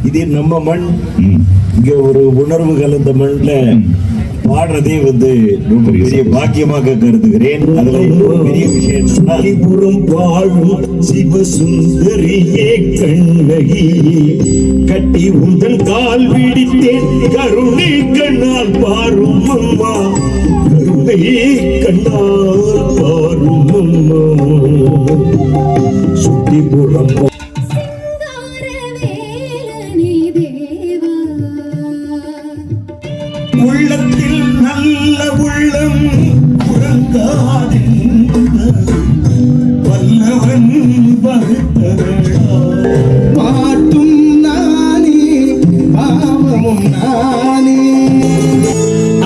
இது நம்ம மண். இங்க ஒரு உணர்வு கலந்த மண்ல பாடுறதே ரொம்ப பெரிய பாக்கியமாக கருதுகிறேன். அதுல இன்னொரு பெரிய விஷயம் வாழும் சிவசுந்தரியே கண்ணகி கட்டி உந்தன் கால் பிடித்தேன் கருணை கண்ணால் பாரும் அம்மா, கருணை கண்ணால் பாரும் அம்மா. சுட்டிபுரம் உள்ளத்தில் நல்ல உள்ளம் உறங்காதே வல்லவன் பாட்டும் நானே பாவமும் நானே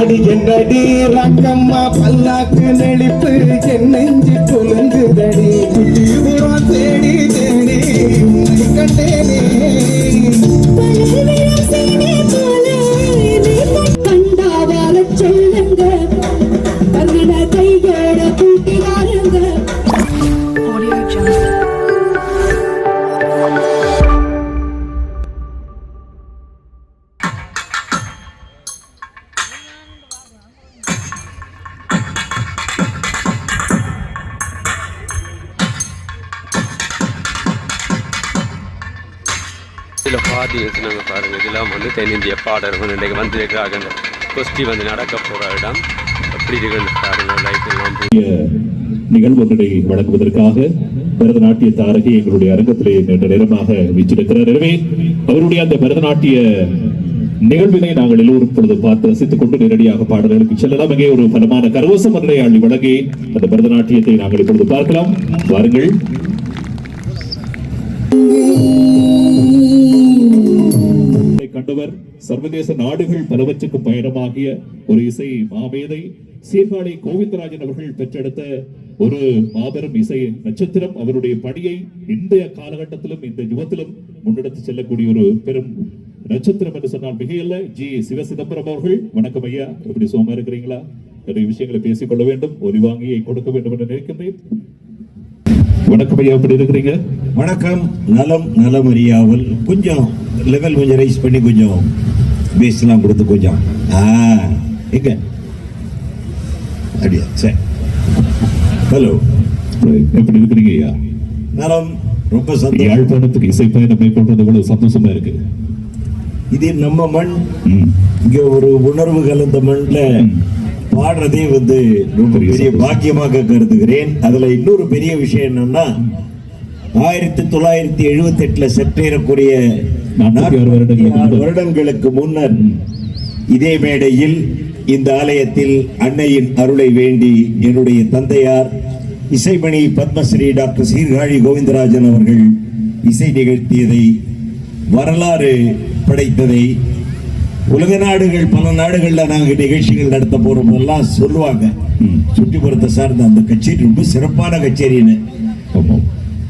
அடி என்னடி ரக்கம்மா பல்லாக்கு நெளிப்பு என் நெஞ்சு கொலுங்குதடி குட்டிபுரம் தேடி தேடி உன்னை கண்டேனே இதில் பார்த்தீங்கன்னு சொன்னாங்க பாருங்கள், இதெல்லாம் தென்னிந்திய பாடல்கள் இன்றைக்கு வந்திருக்கிறாங்க. கொஸ்டி நடக்க போகிற இடம் எப்படி இருக்குன்னு பாருங்கள். லைட் எல்லாம் நிகழ்வு ஒன்றை வழங்குவதற்காக பரதநாட்டிய தாரகி எங்களுடைய அரங்கத்திலே நீண்ட நேரமாக வீச்சிருக்கிறார். எனவே அவருடைய அந்த பரதநாட்டிய நிகழ்வினை நாங்கள் எல்லோரும் இப்பொழுது பார்த்து ரசித்துக் கொண்டு நேரடியாக பாடல்களுக்கு செல்லலாம். அங்கே ஒரு பலமான கரவசம் ஒன்றை அள்ளி வழங்கி அந்த பரதநாட்டியத்தை நாங்கள் இப்பொழுது பார்க்கலாம். வாருங்கள். கண்டவர் சர்வதேச நாடுகள் பலவற்றுக்கு பயணமாகிய ஒரு இசை மாமேதை சீர்காழி கோவிந்தராஜன் அவர்கள் பெற்றெடுத்த ஒரு மாபெரும் இசை நட்சத்திரம். அவருடைய பணியை இன்றைய காலகட்டத்திலும் இந்த யுகத்திலும் முன்னெடுத்து செல்லக்கூடிய ஒரு பெரும் நட்சத்திரம் என்று சொன்னால் மிகையல்ல. ஜி சிவசிதம்பரம் அவர்கள், வணக்கம் ஐயா. எப்படி சுகமா இருக்கிறீங்களா? நிறைய விஷயங்களை பேசிக்கொள்ள வேண்டும், ஒலி வாங்கியை கொடுக்க வேண்டும் என்று நினைக்கின்றேன். வணக்கம் ஐயா, எப்படி இருக்கிறீங்க? வணக்கம். நலம் நலம் அறியாமல் கொஞ்சம் லெவல் கொஞ்சம் ரைஸ் பண்ணி கொஞ்சம் பேஸ்லாம் கொடுத்து கொஞ்சம் எங்க அப்படியா? சரி, ஹலோ, எப்படி இருக்கிறீங்க ஐயா? நலம். ரொம்ப சந்தோஷம். யாழ்ப்பாணத்துக்கு இசை பயணம் மேற்கொள்றது இவ்வளவு சந்தோஷமா இருக்கு. இது நம்ம மண். இங்க ஒரு உணர்வு கலந்த மண்ல பாடுறதே ரொம்ப பெரிய பாக்கியமாக கருதுகிறேன். அதுல இன்னொரு பெரிய விஷயம் என்னன்னா 1978 செப்டேறக்கூடிய 46 வருடங்களுக்கு முன்னர் இதே மேடையில் இந்த ஆலயத்தில் அன்னையின் அருளை வேண்டி என்னுடைய தந்தையார் இசைமணி பத்மஸ்ரீ டாக்டர் சீர்காழி கோவிந்தராஜன் அவர்கள் இசை நிகழ்த்தியதை, வரலாறு படைத்ததை, உலக நாடுகள் பல நாடுகளில் நாங்கள் நிகழ்ச்சிகள் நடத்த போறோம் எல்லாம் சொல்லுவாங்க. சுற்றுப்புறத்தை சார்ந்த அந்த கச்சேரி ரொம்ப சிறப்பான கச்சேரின்னு.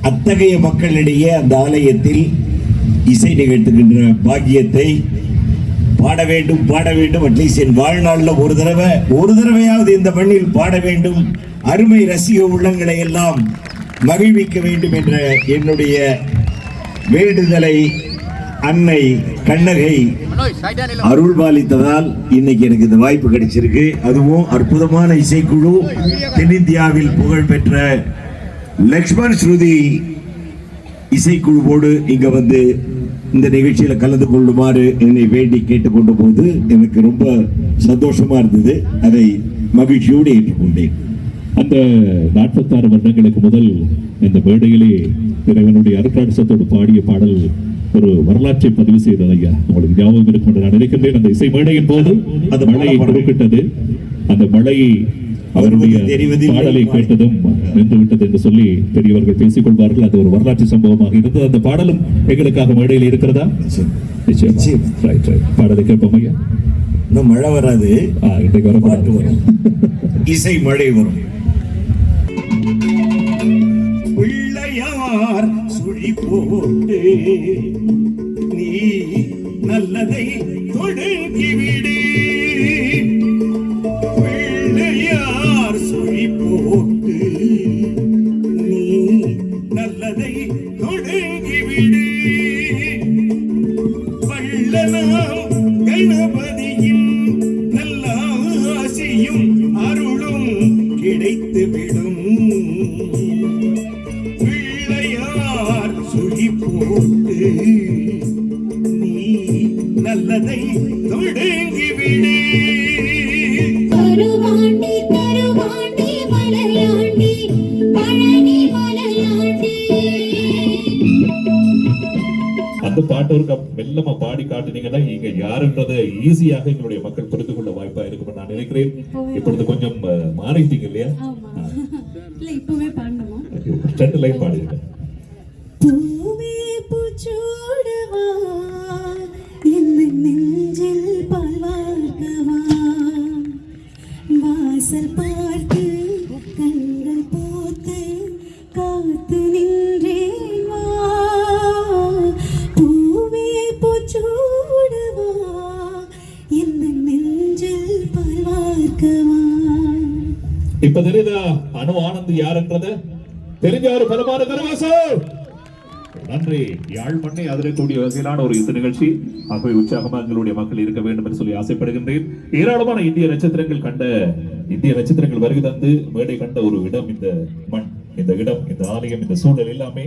அத்தகைய மக்களிடையே அந்த ஆலயத்தில் இசை நிகழ்த்துகின்ற பாக்கியத்தை பாட வேண்டும் அட்லீஸ்ட் என் வாழ்நாளில் ஒரு தடவையாவது இந்த மண்ணில் பாட வேண்டும், அருமை ரசிக உள்ளங்களை எல்லாம் மகிழ்விக்க வேண்டும் என்ற என்னுடைய வேண்டுதலை அன்னை கண்ணகை அருள்பாலித்ததால் இன்னைக்கு எனக்கு இந்த வாய்ப்பு கிடைச்சிருக்கு. அதுவும் அற்புதமான இசைக்குழு, தென்னிந்தியாவில் புகழ்பெற்ற லக்ஷ்மண் ஸ்ருதி இசைக்குழுவோடு இங்க இந்த நிகழ்ச்சியில கலந்து கொள்ளுமாறு என்னை வேண்டி கேட்டுக்கொண்ட போது எனக்கு ரொம்ப சந்தோஷமா இருந்தது. அதை மகிழ்ச்சியோடு ஏற்றுக்கொண்டேன். அந்த 46 வருடங்களுக்கு முதல் இந்த மேடையிலே இறைவனுடைய அருட்காட்சத்தோடு பாடிய பாடல் ஒரு வரலாற்றை பதிவு செய்தது ஐயா. உங்களுக்கு ஞாபகம் இருக்கும் என்று நான் நினைக்கின்றேன். அந்த இசை மேடையின் போது அந்த மழையை குறுக்கிட்டது. அந்த மழை அவருடைய பாடலை கேட்டதும் நின்று விட்டது என்று சொல்லி பெரியவர்கள் பேசிக் கொள்வார்கள். அது ஒரு வரலாற்று சம்பவமாக இருந்தது. அந்த பாடலும் எங்களுக்காக மேடையில் இருக்கிறதா? பாடலை கேட்போம் ஐயா. இன்னும் மழை வராது, இன்றைக்கு வர பாட்டு வரும், இசை மழை வரும். பிள்ளையார் சுழி போட்டு நீ நல்லதை தொடங்கிவிடு, பிள்ளையார் சுழி போட்டு நீ நல்லதை தொடங்கிவிடு, கணபதியின் நல்ல ஆசியும் அருளும் கிடைத்து விடும். பிள்ளையார் சுழி போட்டு நீ நல்லதை தொடங்கிவிடு. கருவாண்டி கருவாண்டி மலையாண்டி பழனி மலையாண்டி. அந்த பாட்டு ஒரு மெல்லமா பாடி காட்டுனீங்கன்னா இங்க யாருன்றதை ஈஸியாக எங்களுடைய மக்கள் புரிந்து கொள்ள வாய்ப்பா இருக்கும் நான் நினைக்கிறேன். இப்பொழுது கொஞ்சம் மாறிட்டீங்க இல்லையா? இல்ல இப்பவே பாடணுமா? 2 லைன் பாடுங்க. பூவே பூச்சூடவா இந்த நெஞ்சில் பால்வார்க்கவா வாசல் பார்த்து கண்கள் போத்து காத்து நின்றேன் வா. பூவே பூச்சூடவா இந்த நெஞ்சில் பால்வார்க்கவா. இப்ப தெரியுதா அனு ஆனந்த் யாருன்றது? தெரிஞ்சாரு பலமான கரவாசம். நன்றி. யாழ் மண்ணை அதிரக்கூடிய வகையிலான ஒரு இசை நிகழ்ச்சி. ஆகவே உற்சாகமாக எங்களுடைய மக்கள் இருக்க வேண்டும் என்று சொல்லி ஆசைப்படுகின்றேன். ஏராளமான இந்திய நட்சத்திரங்கள் வருகை தந்து மேடை கண்ட ஒரு இடம் இந்த மண், இந்த இடம், இந்த ஆலயம், இந்த சூழல் எல்லாமே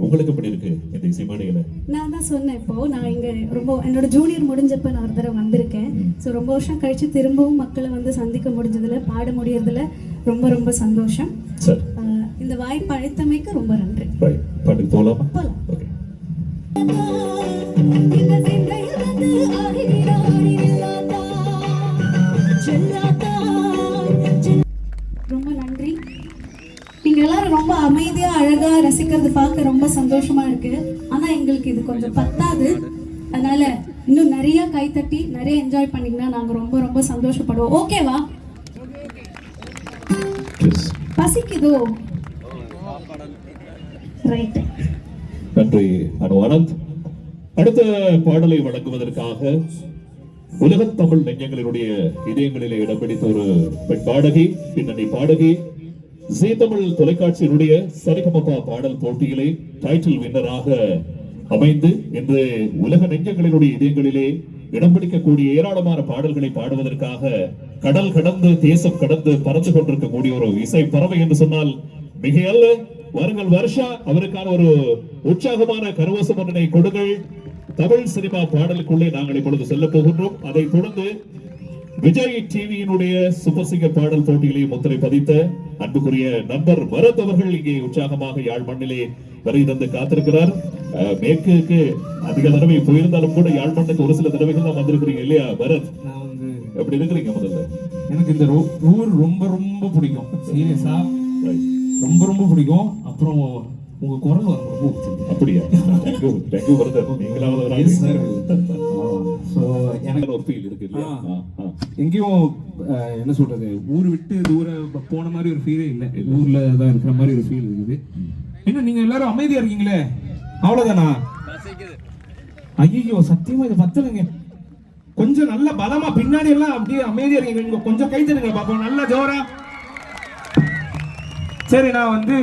உங்களுக்கு எப்படி இருக்கு இந்த இசை மேடையில? நான் தான் சொன்னேன், இப்போ நான் இங்க ரொம்ப என்னோட ஜூனியர் முடிஞ்சப்ப நான் ஒரு தடவை வந்திருக்கேன். ஸோ ரொம்ப வருஷம் கழிச்சு திரும்பவும் மக்களை வந்து சந்திக்க முடிஞ்சதுல, பாட முடியறதுல ரொம்ப ரொம்ப சந்தோஷம். சரி, இந்த வாய்ப்பு அழைத்தமைக்கு ரொம்ப நன்றி. பாட்டுக்கு போலாமா? ஓகே. இந்த செங்கையில் வந்து ஆடினாடி நில்லாதா செல்லாதா. ரொம்ப நன்றி. நீங்க எல்லாரும் ரொம்ப அமைதியா அழகா ரசிக்கிறது பார்க்க ரொம்ப சந்தோஷமா இருக்கு. ஆனா எங்களுக்கு இது கொஞ்சம் பத்தாது. அதனால இன்னும் நிறைய கைத்தட்டி நிறைய என்ஜாய் பண்ணீங்கன்னா நாங்க ரொம்ப ரொம்ப சந்தோஷப்படுவோம். ஓகேவா? பசிக்குதோ? ரைட். நன்றி அனு ஆனந்த். அடுத்த பாடலை வழங்குவதற்காக உலகத் தமிழ் நெஞ்சங்களினுடைய இதயங்களிலே இடம் பிடித்த ஒரு பெண் பாடகி, பின்னணி பாடகி, ஜீ தமிழ் தொலைக்காட்சியினுடைய சரிகமபா பாடல் போட்டியிலே டைட்டில் வின்னராக அமைந்து இன்று உலக நெஞ்சங்களினுடைய இதயங்களிலே இடம் பிடிக்கக்கூடிய ஏராளமான பாடல்களை பாடுவதற்காக கடல் கடந்து தேசம் கடந்து பறந்து கொண்டிருக்கக்கூடிய ஒரு இசை பறவை என்று சொன்னால் மிகையல்ல. வாருங்கள் வருஷா, அவருக்கான ஒரு உற்சாகமான கரவோசம் ஒன்றினை கொடுங்கள். தமிழ் சினிமா பாடலுக்குள்ளே நாங்கள் இப்பொழுது செல்ல போகின்றோம். அதை தொடர்ந்து விஜய் டிவியினுடைய சூப்பர் சிங்கர் பாடல் போட்டியிலே முத்திரை பதித்த அன்புக்குரிய நண்பர் பரத் அவர்கள் இங்கே உற்சாகமாக யாழ் மண்ணிலே வரை தந்து காத்திருக்கிறார். மேற்குக்கு அதிக தடவை போயிருந்தாலும் கூட யாழ் மண்ணுக்கு ஒரு சில தடவைகள் தான் வந்திருக்கிறீங்க இல்லையா பரத்? எப்படி இருக்கிறீங்க? முதல்ல எனக்கு இந்த ஊர் ரொம்ப ரொம்ப பிடிக்கும். சீரியஸா ரொம்ப ரொம்ப பிடிக்கும். அப்புறம் உங்க குரல் ரொம்ப அப்படியா? Thank you brother. நீங்களாவது எனக்கு ஒரு ஃபீல் இருக்கு இல்லையா? எங்கேயும் என்ன சொல்றது, ஊர் விட்டு தூர போன மாதிரி ஒரு ஃபீலே இல்லை. ஊர்ல தான் இருக்கிற மாதிரி ஒரு ஃபீல் இருக்குது. என்ன நீங்க எல்லாரும் அமைதியா இருக்கீங்களே, அவ்வளவுதானா? ஐயோ சத்தியமா இது பத்தலைங்க. கொஞ்சம் நல்ல பலமா பின்னாடி எல்லாம் அப்படியே அமைதியா இருக்கீங்க. கொஞ்சம் கை தருங்க பாப்போம், நல்ல ஜோரா. சரி, நான் வந்து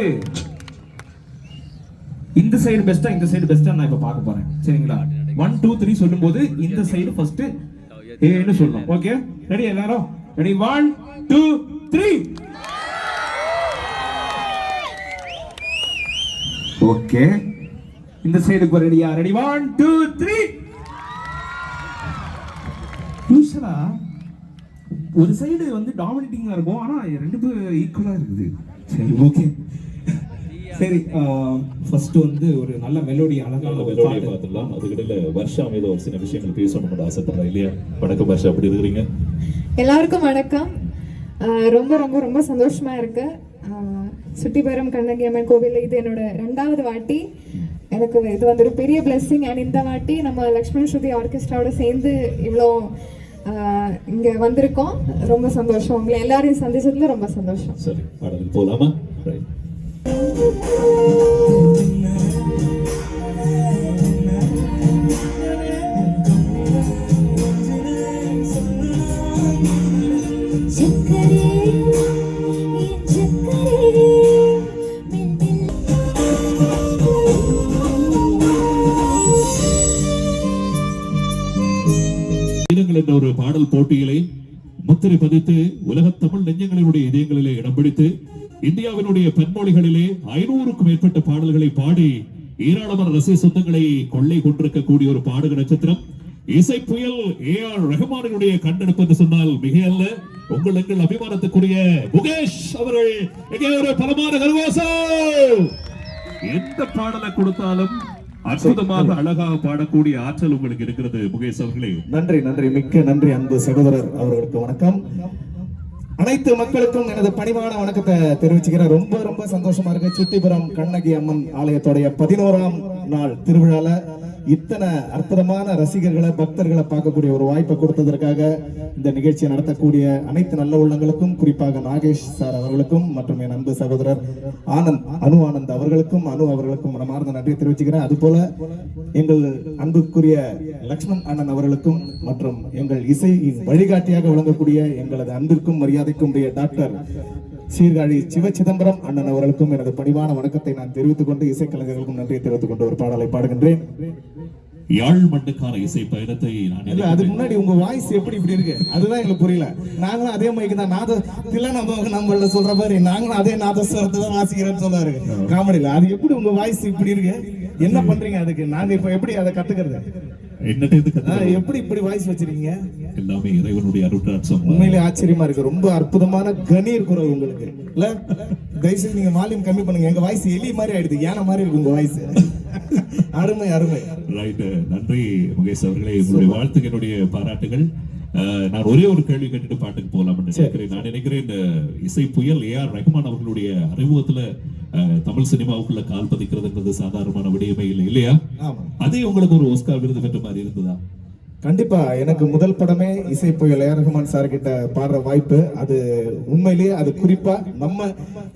இந்த சைடு பெஸ்டா இந்த சைடு பெஸ்டா நான் இப்ப பார்க்க போறேன். சரிங்களா? 1 2 3 சொல்லும்போது இந்த சைடு ஃபர்ஸ்ட் ஏன்னு சொல்லணும். Okay, ready? எல்லாரும் ரெடி? 1 2 3. ஓகே, இந்த சைடுக்கு ரெடியா? ரெடி? 1 2 3. யூசுவலா ஒரு சைடு வந்து டாமினேட்டிங்கா இருக்கும், ஆனா ரெண்டு பேரும் ஈக்குவலா இருக்குது. சரி, ஓகே. சரி, ஃபர்ஸ்ட் வந்து ஒரு நல்ல மெலோடி, அழகான மெலோடியை பார்த்துடலாம். அதுக்கிடையில வர்ஷா மீது ஒரு சில விஷயங்கள் பேசணும்னு ஆசைப்படுறேன் இல்லையா? வணக்கம் வர்ஷா, எப்படி இருக்கிறீங்க? எல்லாருக்கும் வணக்கம். ரொம்ப ரொம்ப ரொம்ப சந்தோஷமா இருக்கு. சுட்டிபுரம் கண்ணகி அம்மன் கோவில் இது என்னோட 2வது வாட்டி. எனக்கு இது வந்து ஒரு பெரிய பிளெஸிங். அண்ட் இந்த வாட்டி நம்ம லக்ஷ்மண் ஸ்ருதி ஆர்கெஸ்ட்ராவோட சேர்ந்து இவ்வளோ இங்க வந்திருக்கோம். ரொம்ப சந்தோஷம். உங்களை எல்லாரையும் சந்திச்சதுல ரொம்ப சந்தோஷம். சரி, பாடலுக்கு போலாமா? பாடல்கள் என்ற ஒரு பாடல் போட்டியிலே முத்திரை பதித்து உலக தமிழ் நெஞ்சங்களினுடைய இதயங்களிலே இடம் பிடித்து இந்தியாவினுடைய பன்மொழிகளிலே 500க்கும் மேற்பட்ட பாடல்களை பாடி ஏராளமான ரசிக சொந்தங்களை கொள்ளை கொண்டிருக்கக்கூடிய ஒரு பாடக நட்சத்திரம் இசை புயல் AR ரஹ்மானுடைய கண்டெடுப்பு என்று சொன்னால் மிக அல்ல. எங்கள் அபிமானத்துக்குரிய முகேஷ் அவர்கள் எங்கே ஒரு பலமான கரகோஷம். எந்த பாடலை கொடுத்தாலும் அற்புதமாக அழகாக பாடக்கூடிய ஆற்றல் உங்களுக்கு இருக்கிறது முகேஷ் அவர்களே. நன்றி நன்றி, மிக்க நன்றி அன்பு சகோதரர் அவர்களுக்கு வணக்கம். அனைத்து மக்களுக்கும் எனது பணிவான வணக்கத்தை தெரிவிச்சுக்கிறேன். ரொம்ப ரொம்ப சந்தோஷமா இருக்கு. சுத்திபுரம் கண்ணகி அம்மன் ஆலயத்தோடைய 11ஆம் நாள் திருவிழால இத்தனை அற்புதமான ரசிகர்களை பக்தர்களை பார்க்கக்கூடிய ஒரு வாய்ப்பை கொடுத்ததற்காக இந்த நிகழ்ச்சியை நடத்தக்கூடிய அனைத்து நல்ல உள்ளங்களுக்கும், குறிப்பாக நாகேஷ் சார் அவர்களுக்கும் மற்றும் என் அன்பு சகோதரர் அனு ஆனந்த் அவர்களுக்கும் மனமார்ந்த நன்றியை தெரிவிச்சுக்கிறேன். அதுபோல எங்கள் அன்புக்குரிய லக்ஷ்மண் அண்ணன் அவர்களுக்கும் மற்றும் எங்கள் இசையின் வழிகாட்டியாக விளங்கக்கூடிய எங்களது அன்பிற்கும் மரியாதைக்கும் உடைய டாக்டர் சீர்காழி சிவ சிதம்பரம் அண்ணன் அவர்களுக்கும் எனது பணிவான வணக்கத்தை நான் தெரிவித்துக் கொண்டு இசைக்கலைஞர்களுக்கும் நன்றியை தெரிவித்துக் கொண்டு ஒரு பாடலை பாடுகின்றேன். யாழ் மண்ணுக்கான இசை பயணத்தை நான் இல்ல, அதுக்கு முன்னாடி உங்க வாய்ஸ் எப்படி இப்படி இருக்கு அதுதான் எங்களுக்கு புரியல. நாங்களும் அதே மைக்கு தான் நம்மள சொல்ற மாதிரி நாங்களும் அதே நாதஸ்வரத்தை தான் வாசிக்கிறேன்னு சொன்னாரு காமெடியில. அது எப்படி உங்க வாய்ஸ் இப்படி இருக்கு, என்ன பண்றீங்க அதுக்கு? நாங்க இப்ப எப்படி அதை கத்துக்கிறது? எப்படி இப்படி வாய்ஸ் வச்சிருக்கீங்க? எல்லாமே இறைவனுடைய அருட்ராட்சம். உண்மையிலே ஆச்சரியமா இருக்கு. ரொம்ப அற்புதமான கணீர் குரல் உங்களுக்கு. இல்ல, தயவுசெய்து நீங்க வால்யூம் கம்மி பண்ணுங்க. எங்க வாய்ஸ் எலி மாதிரி ஆயிடுது, யானை மாதிரி இருக்கு உங்க வாய்ஸ். அருமை அருமை. ரைட், நன்றி முகேஷ் அவர்களே. உங்களுடைய வாழ்த்துக்கு என்னுடைய பாராட்டுகள். நான் ஒரே ஒரு கேள்வி கேட்டுட்டு பாட்டுக்கு போகலாம் நினைக்கிறேன். நான் நினைக்கிறேன் இந்த இசை புயல் AR ரஹ்மான் அவர்களுடைய அறிமுகத்துல தமிழ் சினிமாவுக்குள்ள கால் பதிக்கிறதுன்றது சாதாரணமான விடயமே இல்லை இல்லையா? அதே உங்களுக்கு ஒரு ஆஸ்கார் விருது பெற்ற மாதிரி இருந்ததா? கண்டிப்பா. எனக்கு முதல் படமே இசை புயல் AR ரஹ்மான் சார் கிட்ட பாடுற வாய்ப்பு. அது உண்மையிலேயே அது குறிப்பா நம்ம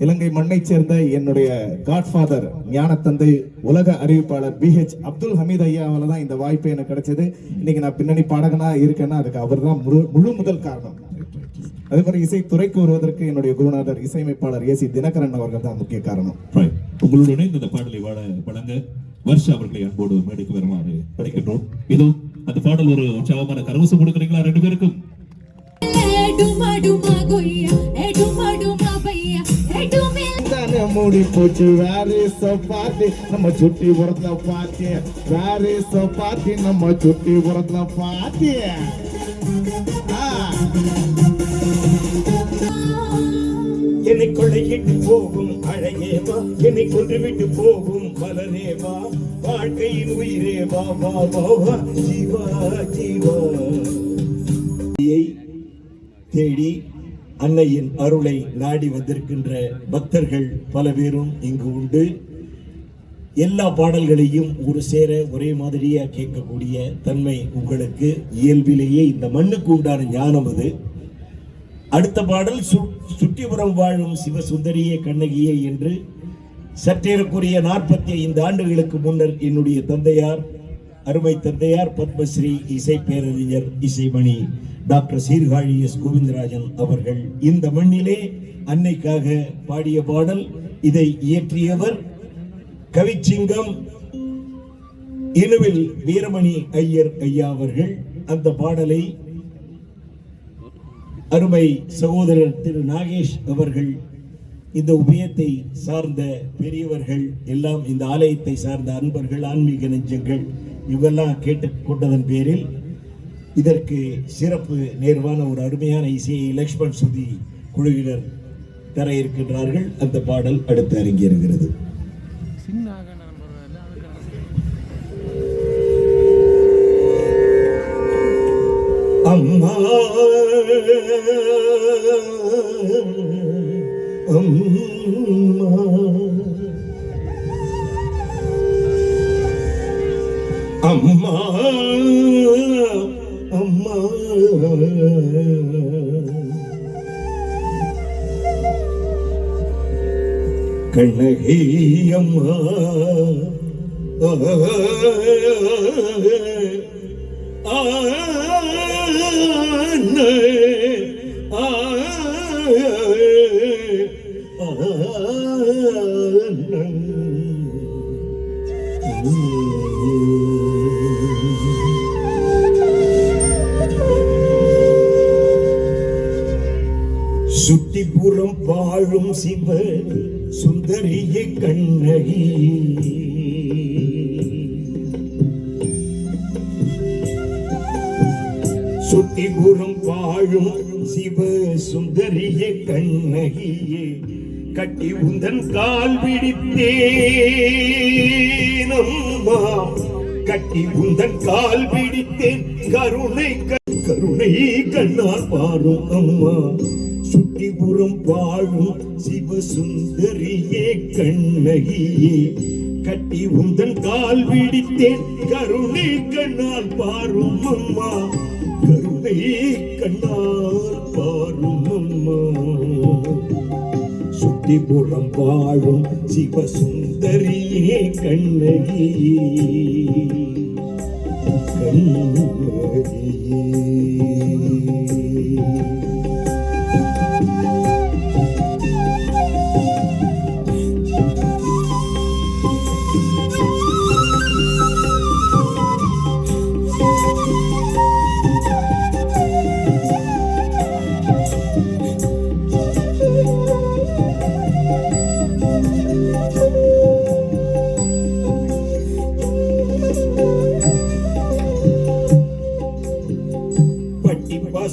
இலங்கை மண்ணை சேர்ந்த என்னுடைய காட்ஃபாதர் ஞான தந்தை உலக அறிவிப்பாளர் BH அப்துல் ஹமீத் ஐயாவால தான் இந்த வாய்ப்பு எனக்கு கிடைச்சது. இன்னைக்கு நான் பின்னணி பாடகனா இருக்கேன்னா அதுக்கு அவர் தான் முழு முதல் காரணம். அதே மாதிரி இசை துறைக்கு வருவதற்கு என்னுடைய குருநாதர் இசையமைப்பாளர் AC தினகரன் அவர்கள் தான் முக்கிய காரணம். உங்களுடைய இந்த பாடலை வழங்க வர்ஷா அவர்களை அன்போடு மேடைக்கு வருமாறு அழைக்கின்றோம். இதோ அந்த பாடல் ஒரு உற்சாகமான கரவசம் கொடுக்குறீங்களா ரெண்டு பேருக்கும்? மூடி போச்சு வேறு சப்பாத்தி நம்ம சுட்டி புறத்துல பாத்தி, வேறு சப்பாத்தி நம்ம சுட்டி புறத்துல பாத்தி. என்னை கொள்ளையிட்டு போகும் அழகேவா, என்னை கொன்று விட்டு போகும் மலரேவா, வாழ்க்கையின் உயிரேவா வா வா வா ஜீவா ஜீவா. தேடி அன்னையின் அருளை நாடி வந்திருக்கின்ற பக்தர்கள் பல பேரும் இங்கு உண்டு. எல்லா பாடல்களையும் ஒரு சேர ஒரே மாதிரியா கேட்கக்கூடிய தன்மை உங்களுக்கு இயல்பிலேயே இந்த மண்ணுக்கு உண்டான ஞானம் அது. அடுத்த பாடல் சுட்டிபுரம் வாழும் சிவசுந்தரியே கண்ணகியே என்று சற்றேறக்குரிய 45 ஆண்டுகளுக்கு முன்னர் என்னுடைய தந்தையார், அருமை தந்தையார் பத்மஸ்ரீ இசை பேரறிஞர் இசைமணி டாக்டர் சீர்காழி S. கோவிந்தராஜன் அவர்கள் இந்த மண்ணிலே அன்னைக்காக பாடிய பாடல். இதை இயற்றியவர் கவிச்சிங்கம் இனுவில் வீரமணி ஐயர் ஐயா அவர்கள். அந்த பாடலை அருமை சகோதரர் திரு நாகேஷ் அவர்கள், இந்த உபயத்தை சார்ந்த பெரியவர்கள் எல்லாம், இந்த ஆலயத்தை சார்ந்த அன்பர்கள், ஆன்மீக நெஞ்சங்கள் இவெல்லாம் கேட்டுக்கொண்டதன் பேரில் இதற்கு சிறப்பு நேர்வான ஒரு அருமையான இசையை லக்ஷ்மண் சுதி குழுவினர் தர இருக்கின்றார்கள். அந்த பாடல் அடுத்து அரங்கேறுகிறது. அம்மா அம்மா அம்மா கண்ணகி அம்மா சுட்டிபுரம் வாழும் சிவ சுந்தரிய கண்ணகி சுட்டிபுரம் வாழும் சிவ சுந்தரிய கண்ணகியே கட்டி உந்தன் கால் பிடித்தேன் அம்மா கட்டி உந்தன் கால் பிடித்தேன் கருணை கண்ணால் பாரும் அம்மா சுட்டிபுரம் வாழும் சிவசுந்தரியே கண்ணகியே கட்டி உந்தன் கால் பிடித்தேன் கருணை கண்ணால் பாரும் அம்மா கருணை கண்ணால் பாரும் அம்மா சுட்டிபுரம் வாழும் சிவசுந்தரியே கண்ணகியே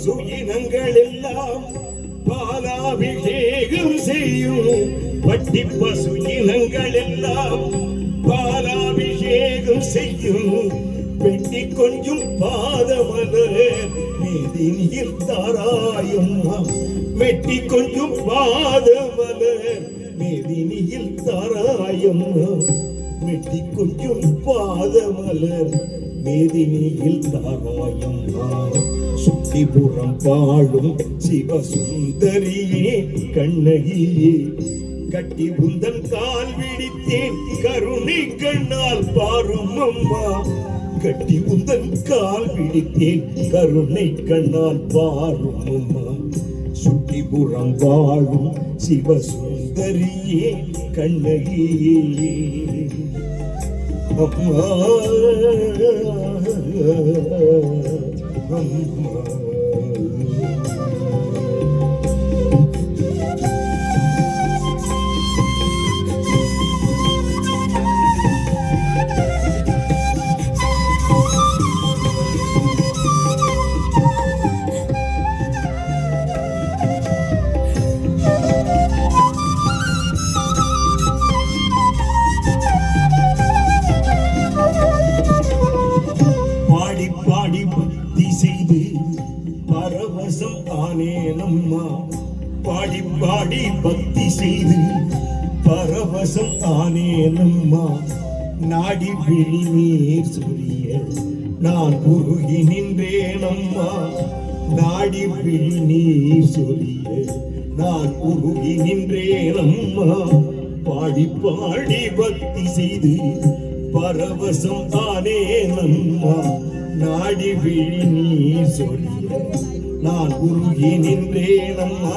பசு இனங்கள் எல்லாம் பாலாபிஷேகம் செய்யும் பட்டி பசு இனங்கள் எல்லாம் பாலாபிஷேகம் செய்யும் வெட்டி கொஞ்சம் பாதமலர் மேதினியில் தாராயம்மா வெட்டி கொஞ்சம் பாதமலர் மேதினியில் தாராயம்மா வெட்டி கொஞ்சம் பாதமலர் மேதினியில் தாராயம்மா சுட்டிபுரம் வாழும் சிவசுந்தரியே கண்ணகியே கட்டி உந்தன் கால் பிடித்தேன் கருணை கண்ணால் பாரும் அம்மா கட்டி உந்தன் கால் பிடித்தேன் கருணை கண்ணால் பாரும் அம்மா சுட்டிபுரம் வாழும் சிவசுந்தரியே கண்ணகியே அம்மா பாடி பக்தி செய்து பரவசம் ஆனேனம்மா பாடி பாடி பக்தி செய்து பரவசம் ஆனேனம்மா நாடி விழி நீர் சொரிய நான் உருகி நின்றேனம்மா நாடி விழி நீர் சொரிய நான் உருகி நின்றேனம்மா பாடி பாடி பக்தி செய்து பரவசம் ஆனேனம்மா நாடி விழி நீர் சொல்லிய நான் உருகி நின்றேனம்மா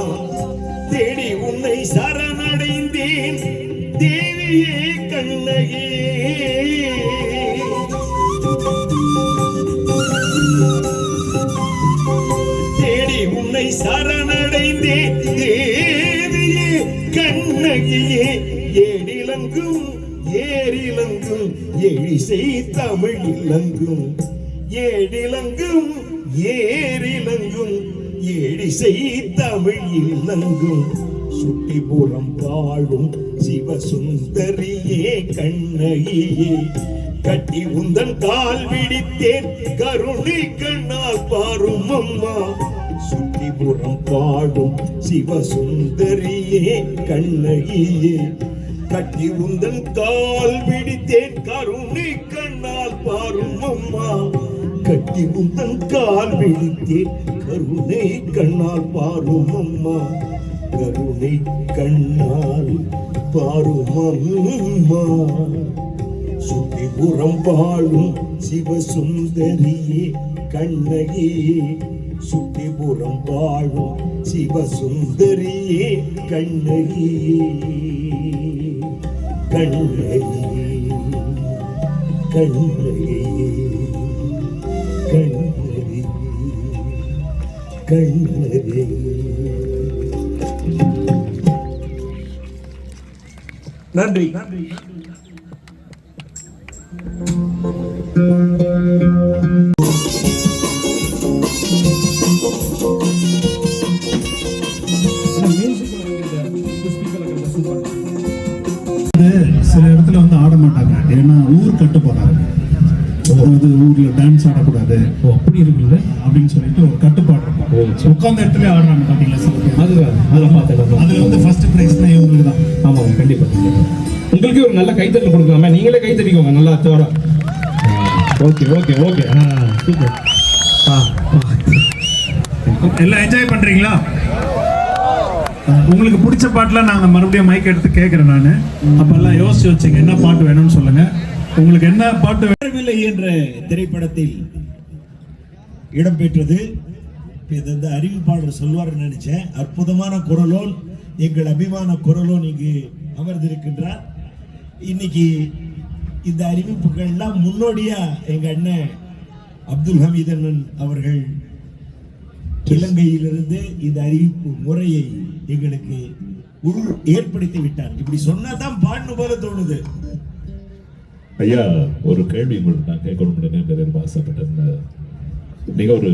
தேடி உன்னை சரணடைந்தேன் தேவியே கண்ணகியே தேடி உன்னை சரணடைந்தேன் தேவியே கண்ணகியே ஏடிலங்கும் ஏரிலங்கும் எழிசை தமிழ் இலங்கும் ஏடிலங்கும் ஏரிலங்கும் எழிசை தமிழ் இலங்கும் சுட்டிபுரம் வாழும் சிவசுந்தரியே கண்ணகியே கட்டி உந்தன் கால் பிடித்தேன் கருணை கண்ணால் பாரும் அம்மா சுட்டிபுரம் வாழும் சிவசுந்தரியே கண்ணகியே கட்டி உந்தன் கால் பிடித்தேன் கருணை கண்ணால் பாரும் அம்மா கட்டி உந்தன் கால் பிடித்தேன் கருணை கண்ணால் பாரும் அம்மா கருணை கண்ணால் பாரும் அம்மா சுட்டிபுரம் வாழும் சிவசுந்தரியே கண்ணகியே சுட்டிபுரம் வாழும் சிவசுந்தரியே கண்ணகியே கண்ணகியே கண்ணகியே கண்ணகியே கண்ணகியே நன்றி. சில இடத்துல வந்து ஆட மாட்டாங்க, ஏன்னா ஊர் கட்டுப்பாடு, அதாவது ஊர்ல டான்ஸ் ஆடக்கூடாது அப்படி இருக்குல்ல அப்படின்னு சொல்லிட்டு ஒரு கட்டுப்பாடு இருக்கும். உட்கார்ந்த இடத்துல ஆடுறாங்க பாத்தீங்களா சில பேர், அதெல்லாம் பார்த்துக்கலாம். அதுல வந்து ஃபர்ஸ்ட் பிரைஸ்னா இவங்களுக்கு தான். ஆமாம், கண்டிப்பா. உங்களுக்கு ஒரு நல்ல கைத்தட்டல் கொடுக்கலாமே, நீங்களே கை தட்டிக்கோங்க நல்லா தோற. Okay okay okay, super. எல்லாம் என்ஜாய் பண்றீங்களா? உங்களுக்கு பிடிச்ச பாட்டுலாம் நாங்க மறுபடியும் மைக் எடுத்து கேட்கிறேன் நான். அப்பெல்லாம் யோசிச்சு வச்சுங்க என்ன பாட்டு வேணும்னு சொல்லுங்க. உங்களுக்கு என்ன பாட்டு வரவில்லை என்ற திரைப்படத்தில் இடம்பெற்றது. இந்த அறிவிப்பாளர் சொல்வார்னு நினைச்சேன். அற்புதமான குரலோன், எங்கள் அபிமான குரலோன் இங்கு அமர்ந்திருக்கின்றார். இன்னைக்கு இந்த அறிவிப்புகள்லாம் முன்னோடியா எங்க அண்ணன் அப்துல் ஹமீத் அண்ணன் அவர்கள் இலங்கையிலிருந்து இந்த அறிவிப்பு முறையை எங்களுக்கு ஏற்படுத்தி விட்டார். இப்படி சொன்னாதான் பாடணும் போல தோணுது. ஐயா, ஒரு கேள்வி உங்களுக்கு நான் கேட்கணும் ஆசைப்பட்டேன். நீங்க ஒரு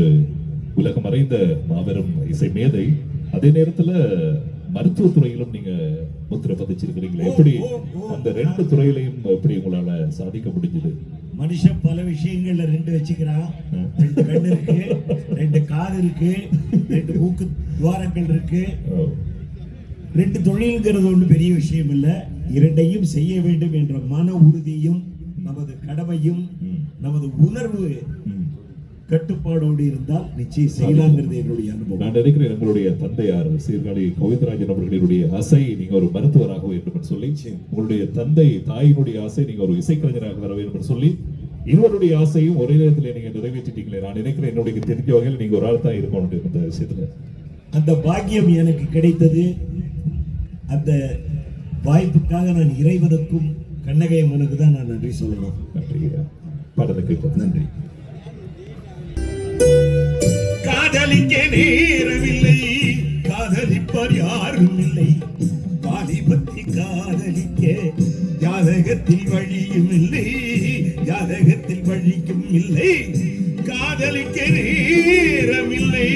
உலகம் மறைந்த மாபெரும் இசை மேதை, அதே நேரத்துல மருத்துவ துறையிலும் நீங்க முத்திரை பதிச்சிருக்கிறீங்களே, எப்படி அந்த ரெண்டு துறையிலையும் எப்படி உங்களால சாதிக்க முடிஞ்சது? மனுஷன் பல விஷயங்கள்ல ரெண்டு வச்சுக்கிறான். ரெண்டு கண்ணு இருக்கு, ரெண்டு காது இருக்கு, ரெண்டு மூக்கு துவாரங்கள் இருக்கு. ரெண்டு தொழில்ங்கிறது ஒன்று பெரிய விஷயம் இல்லை. இரண்டையும் செய்ய வேண்டும் என்ற மன உறுதியும் நமது கடமையும் நமது உணர்வு கட்டுப்பாடோடு இருந்தால் நிச்சயம் செய்யலாங்கிறது என்னுடைய அனுபவம். நான் நினைக்கிறேன் எங்களுடைய தந்தையார் சீர்காழி கோவிந்தராஜன் அவர்களுடைய ஆசை நீங்க ஒரு மருத்துவராக வேண்டும் என்று சொல்லி, உங்களுடைய தாயினுடைய ஆசை நீங்க ஒரு இசைக்கலைஞராக வர வேண்டும் என்று சொல்லி, இருவருடைய ஆசையும் ஒரே நேரத்தில் நீங்க நிறைவேற்றிட்டீங்களே. நான் நினைக்கிறேன் என்னுடைய தெரிஞ்ச வகையில் நீங்க ஒரு ஆள் தான் இருக்கணும் இந்த விஷயத்துல. அந்த பாக்கியம் எனக்கு கிடைத்தது. அந்த வாய்ப்புக்காக நான் இறைவனுக்கும் கண்ணகை அம்மனுக்கு தான் நான் நன்றி சொல்லணும். நன்றி. பாடலுக்கு நன்றி. காதலிக்க நேரமில்லை, காதலிப்பார் யாரும் இல்லை. வாலிபத்தை காதலிக்க ஜாதகத்தில் வழியும் இல்லை, ஜாதகத்தில் வழிக்கும் இல்லை. காதலிக்க நேரமில்லை.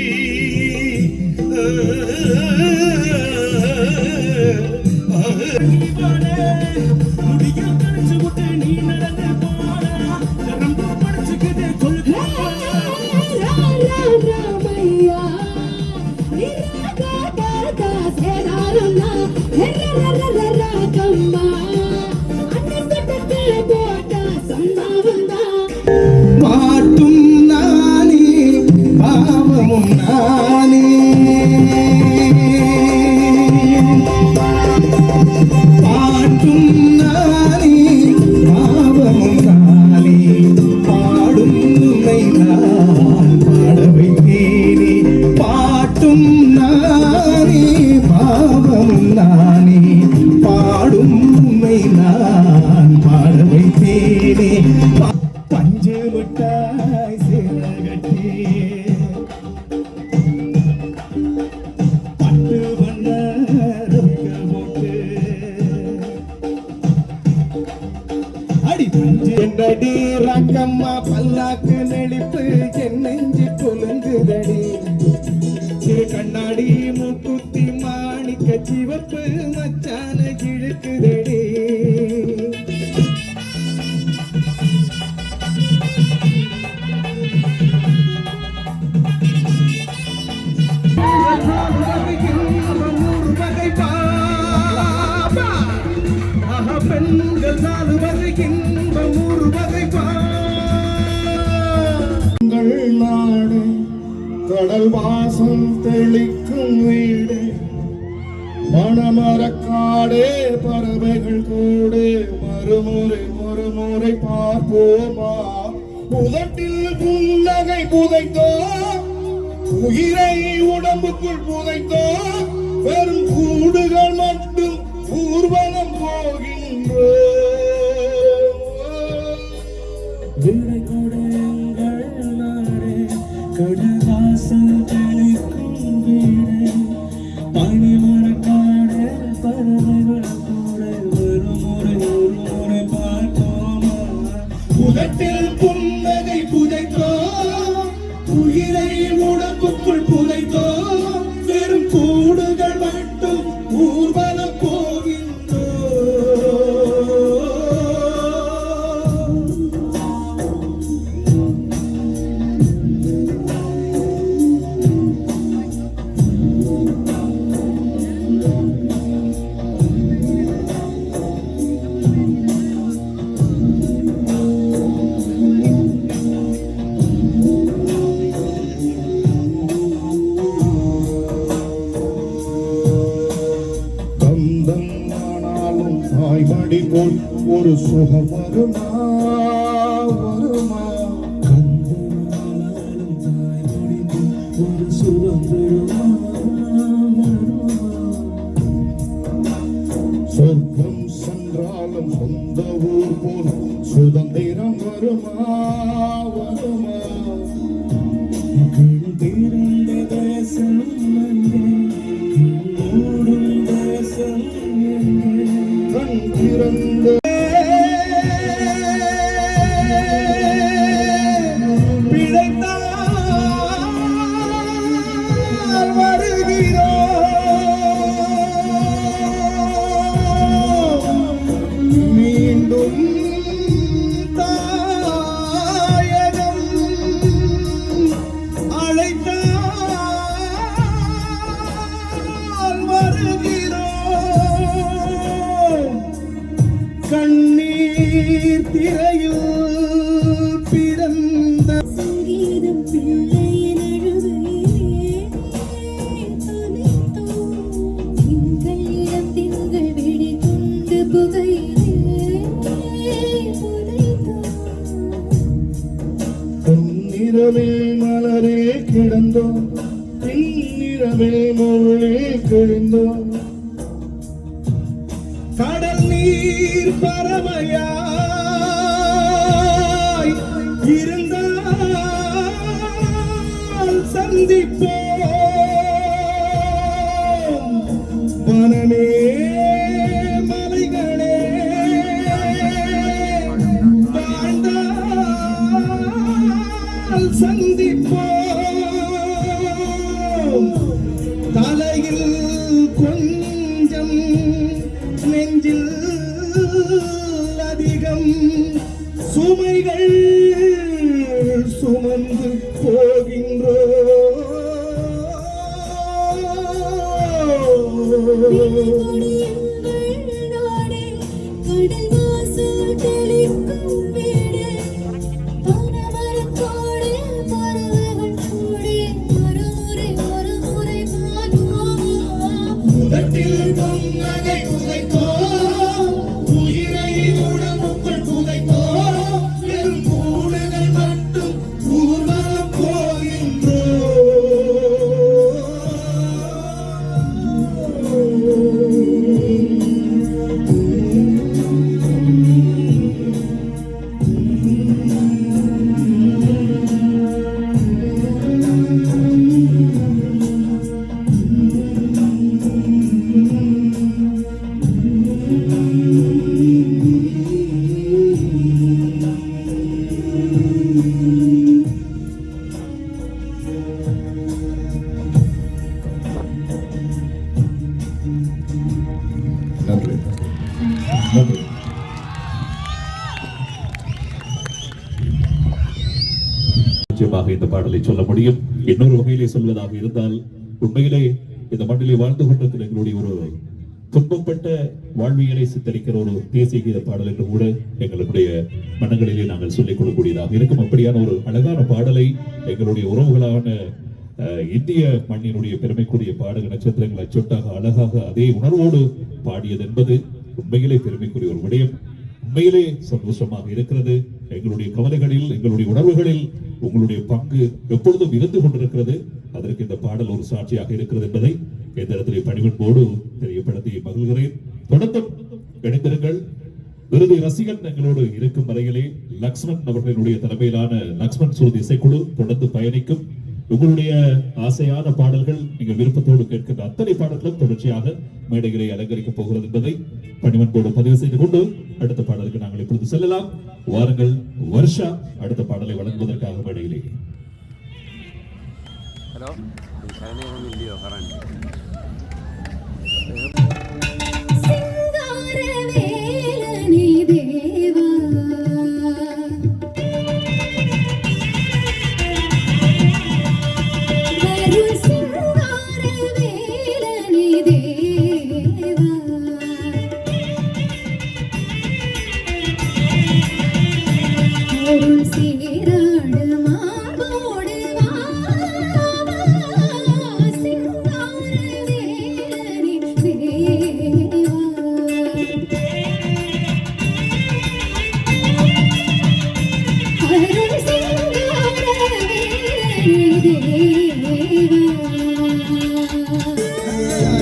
பாட்டும் நானே, பாவமும் நானே, பாட்டும் நானே, பாவமும் நானே, பாடும் உன்னை நான் பாட வைத்தேனே. பாட்டும் நானே, பாவமும் நானே, பாடும் உன்னை நான் பாட வைத்தேனே. பஞ்சு மிட்டாய் சேரகட்டி பட்டு வண்ண ரொக்க போட்டு அடி பஞ்சு என்னடி ரங்கம்மா பல்லாக்கு நெளிப்பு என் நெஞ்சு கொலுங்குதடி. சிறு கண்ணாடி மூக்குத்தி மாணிக்க சிவப்பு மச்சான கிழக்குதடி. பெண்கள் நாலு வகை இன்பம் ஒரு வகை நாடு கடல் வாசம் தெளிக்கும் வீடு மணமரக்காடே பறவைகள் கூடு மறுமுறை பார்ப்போமா. உதட்டில் புன்னகை புதைத்தோ, உயிரை உடம்புக்குள் புதைத்தோ, வெறும் கூடுகள் மட்டும் ஊர்வலம் போகின்றோ. விடை கொடுங்கள் நாடே கடவாசம் தெளிக்கும் வீடு பனிமரக்காடு பறவைகள் கூட வரும் ஒரு சுகம் வருமா வருமா கந்தனாலும் தாய் முடிந்து ஒரு சுகம் வருமா சொர்க்கம் சென்றாலும் சொந்த ஊர் போல் சுதந்திரம் வருமா வருமா திறந்த தேசம் மூடும் தேசம் கண் திறந்த பிழைத்தால் வருகிறோம் மீண்டும் தாயகம் அழைத்தால் வருகிறோம் கண்ணீர் திரையில் பிறந்த சங்கீதம் பிள்ளையின் அழுகையே திங்களிடம் திங்கள் விழி கொண்டு பொன்னிரவில் மலரே கிடந்தோம் பின்னிரவில் மொழி கிழிந்தோம் கடல் நீர் பறவையாய் இருந்தால் சந்திப்போம் வனமே மலைகளே வாழ்ந்தால் சந்திப்போம் தலையில் கொஞ்சம் நெஞ்சில் அதிகம் சுமைகள் சுமந்து போகின்றோம் கடல் வாசல் தெளிக்கும் வீடு பனமரத்தோடு பறவைகள் கூடி ஒருமுறை பார்ப்போம் உதட்டில் பொன்னகை புதைத்தோம் உயிரை உடம்புக்குள் புதைத்தோம் வெறும் கூடுகள் மட்டும் ஊர்வலம் நன்றி நன்றி நிச்சயமாக இந்த பாடலை சொல்ல முடியும். இன்னொரு வகையிலே சொல்வதாக இருந்தால் உண்மையிலே இந்த மண்ணிலே வாழ்ந்து கொண்டிருக்கிற எங்களுடைய ஒரு துன்பப்பட்ட வாழ்வியலை சித்தரிக்கிற ஒரு தேசிய கீத பாடல் என்று கூட எங்களுடைய மனங்களிலே நாங்கள் சொல்லிக் கொள்ளக்கூடியதாக இருக்கும். அப்படியான ஒரு அழகான பாடலை எங்களுடைய உறவுகளான இந்திய மண்ணினுடைய பெருமைக்குரிய பாடக நட்சத்திரங்கள் அச்சொட்டாக அழகாக அதே உணர்வோடு பாடியது என்பது உண்மையிலே பெருமைக்குரிய ஒரு விடயம். உண்மையிலே சந்தோஷமாக இருக்கிறது. எங்களுடைய கவலைகளில் எங்களுடைய உணர்வுகளில் உங்களுடைய பங்கு எப்பொழுதும் இருந்து கொண்டிருக்கிறது. அதற்கு இந்த பாடல் ஒரு சாட்சியாக இருக்கிறது என்பதை இந்த இடத்திலே பணிவன்போடு தெரியப்படுத்தி மகிழ்கிறேன். தொடர்ந்து இணைந்திருங்கள். விருது ரசிகன் எங்களோடு இருக்கும் வரையிலே லக்ஷ்மண் அவர்களுடைய தலைமையிலான லக்ஷ்மண் சுருதி இசைக்குழு தொடர்ந்து பயணிக்கும். உங்களுடைய ஆசையான பாடல்கள் நீங்கள் விருப்பத்தோடு கேட்கின்ற அத்தனை பாடல்களும் தொடர்ச்சியாக மேடைகளை அலங்கரிக்கப் போகிறது என்பதை பணிவன்போடு பதிவு செய்து கொண்டு அடுத்த பாடலுக்கு நாங்கள் இப்பொழுது செல்லலாம். வாருங்கள். வருஷா அடுத்த பாடலை வழங்குவதற்காக மேடையிலே. சிங்காரவேலனே தேவா அருள் சிங்காரவேலனே தேவா அருள் சீராடு மார்போடு வா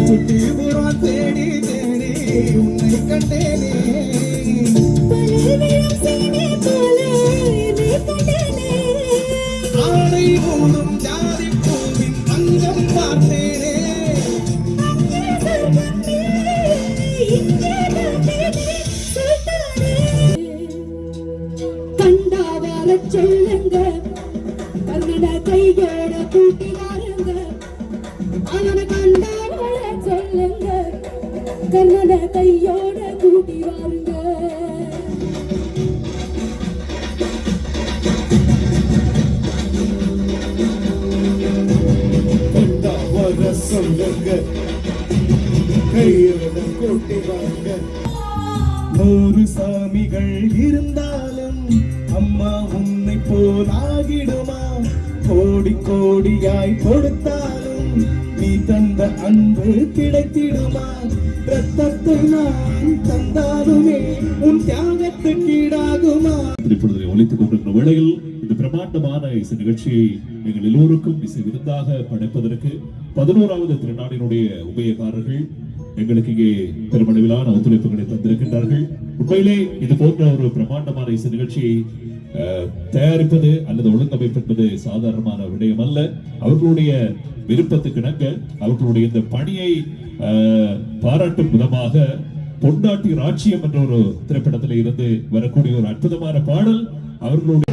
சுட்டிபுரம் தேடி தேடி உன்னை கண்டேனே ஆடை மூடும் ஜாதி பூவின் அங்கம் பார்த்தேனே கண்டாவார சொல்லுங்க கன்னட கையோட கூட்டி வாருங்க அவனை கண்டாவார சொல்லுங்க கன்னட கையோட கூட்டி வாருங்க கண்டா வர சொல்லுங்க கையோட கூட்டி வாங்க 100 சாமிகள் இருந்தாலும் அம்மா உன்னை போலாகிடுமா கோடி கோடியாய் கொடுத்தாலும் நீ தந்த அன்பு கிடைத்திடுமா ரத்தத்தை நான் தந்தாலுமே உன் தியாகத்துக்கு ஈடாகுமா இப்பொழுது ஒலித்துக் கொண்டிருக்கிற வேளையில் இந்த பிரமாண்டமான இசை நிகழ்ச்சியை எங்கள் எல்லோருக்கும் இசை விருந்தாக படைப்பதற்கு 11வது திருநாளினுடைய உபயக்காரர்கள் எங்களுக்கு இங்கே பெருமளவிலான ஒத்துழைப்புகளை தந்திருக்கின்றார்கள். உண்மையிலே இது போன்ற ஒரு பிரமாண்டமான இசை நிகழ்ச்சியை தயாரிப்பது அல்லது ஒழுங்கமைப்பு என்பது சாதாரணமான விடயம் அல்ல. அவர்களுடைய விருப்பத்துக்கு இணங்க அவர்களுடைய இந்த பணியை பாராட்டும் விதமாக பொண்டாட்டி ராட்சியம் என்ற ஒரு திரைப்படத்தில் இருந்து வரக்கூடிய ஒரு அற்புதமான பாடல் அவர்களுடைய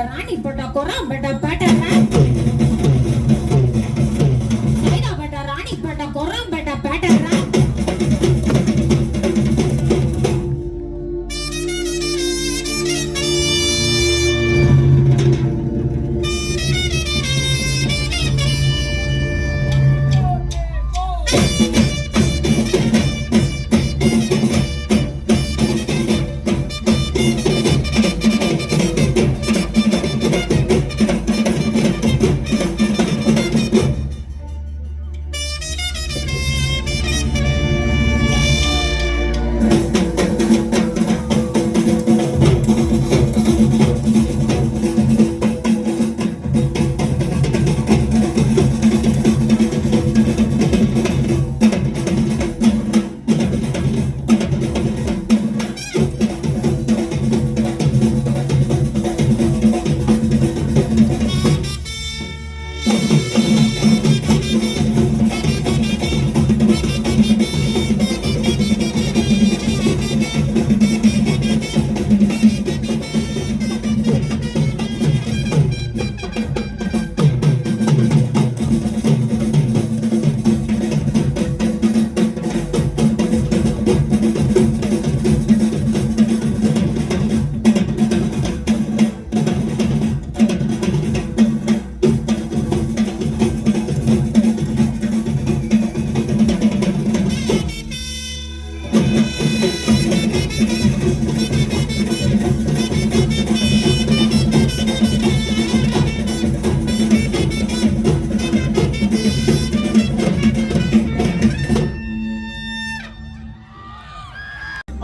ராணி பட்டா கொராம் பட்டா பேட்டா ராணி பட்டா கொராம் பட்டா பேட்டா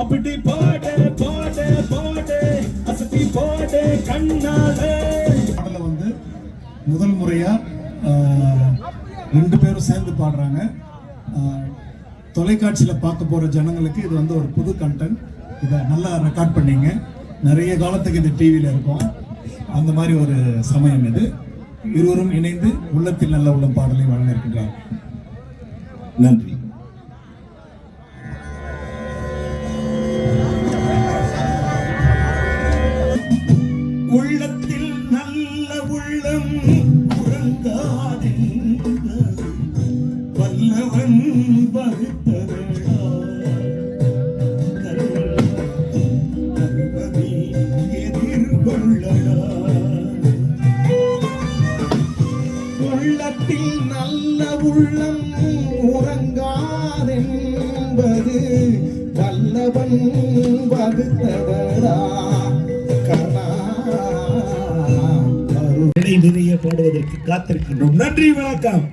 அப்படி பாடு பாடு பாடு அசத்தி பாடு கண்ணாலே பாடல வந்து முதல் முறையா 2 பேரும் சேர்ந்து பாடுறாங்க. தொலைக்காட்சியில பார்க்க போற ஜனங்களுக்கு இது வந்து ஒரு புது கண்டென்ட். இதை நல்லா ரெக்கார்ட் பண்ணீங்க. நிறைய காலத்துக்கு இது டிவியில் இருக்கும். அந்த மாதிரி ஒரு சமயம் இது. இருவரும் இணைந்து உள்ளத்தில் நல்ல உள்ளம் பாடலை வழங்க இருக்கின்றார். நன்றி. உள்ளத்தில் நல்ல உள்ளம் உறங்காதென்பது வல்லவன் வகுத்ததடா. கருவதி எதிர்கொள்ளடா. உள்ளத்தில் நல்ல உள்ளம் உறங்காதென்பது வல்லவன் வகுத்ததடா. நிறைய பாடுவதற்கு காத்திருக்கின்றோம். நன்றி, வணக்கம்.